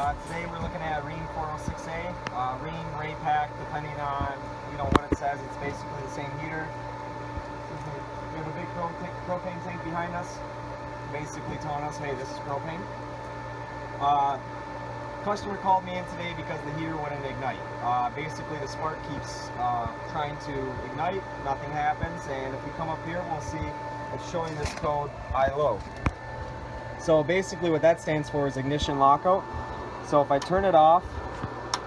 Today we're looking at a Rheem 406A, Rheem, Ray Pack, depending on what it says. It's basically the same heater. We have a big propane tank behind us, basically telling us, hey, this is propane. Customer called me in today because the heater wouldn't ignite. Basically the spark keeps trying to ignite, nothing happens, and if we come up here we'll see it's showing this code ILO. So basically what that stands for is ignition lockout. So if I turn it off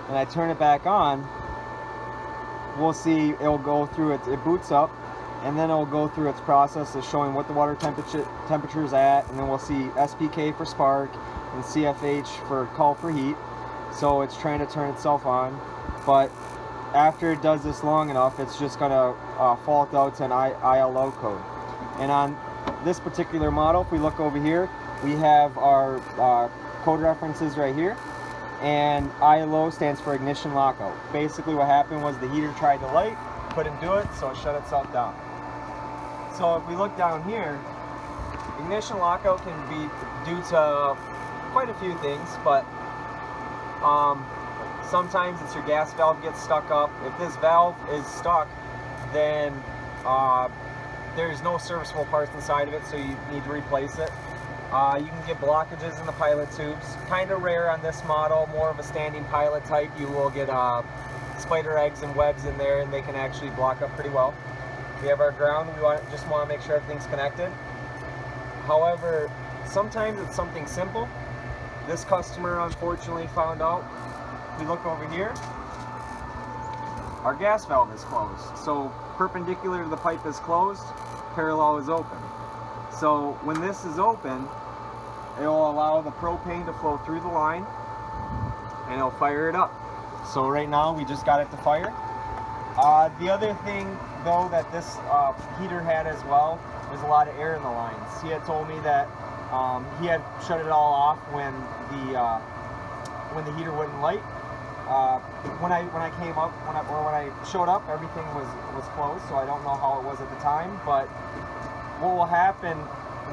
and I turn it back on, we'll see it'll go through it boots up, and then it'll go through its process of showing what the water temperature is at, and then we'll see SPK for spark and CFH for call for heat. So it's trying to turn itself on, but after it does this long enough, it's just gonna fault out to an ILO code. And on this particular model, if we look over here, we have our code references right here, and ILO stands for ignition lockout. Basically what happened was the heater tried to light, couldn't do it, so it shut itself down. So if we look down here, ignition lockout can be due to quite a few things, but sometimes it's your gas valve gets stuck up. If this valve is stuck, then there's no serviceable parts inside of it, so you need to replace it. You can get blockages in the pilot tubes. Kind of rare on this model, more of a standing pilot type. You will get spider eggs and webs in there, and they can actually block up pretty well. We have our ground. We just want to make sure everything's connected. However, sometimes it's something simple. This customer unfortunately found out. We look over here, our gas valve is closed. So perpendicular to the pipe is closed, parallel is open. So when this is open, it will allow the propane to flow through the line, and it'll fire it up. So right now we just got it to fire. The other thing though that this heater had as well was a lot of air in the lines. He had told me that he had shut it all off when the heater wouldn't light. When I came up, when I showed up, everything was closed, so I don't know how it was at the time. But what will happen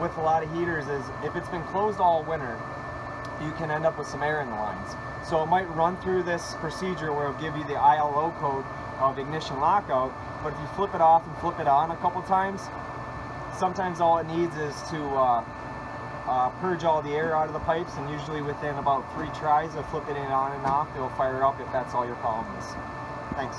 with a lot of heaters is if it's been closed all winter, you can end up with some air in the lines. So it might run through this procedure where it'll give you the ILO code of ignition lockout, but if you flip it off and flip it on a couple times, sometimes all it needs is to purge all the air out of the pipes, and usually within about 3 tries of flipping it on and off, it'll fire up if that's all your problem is. Thanks.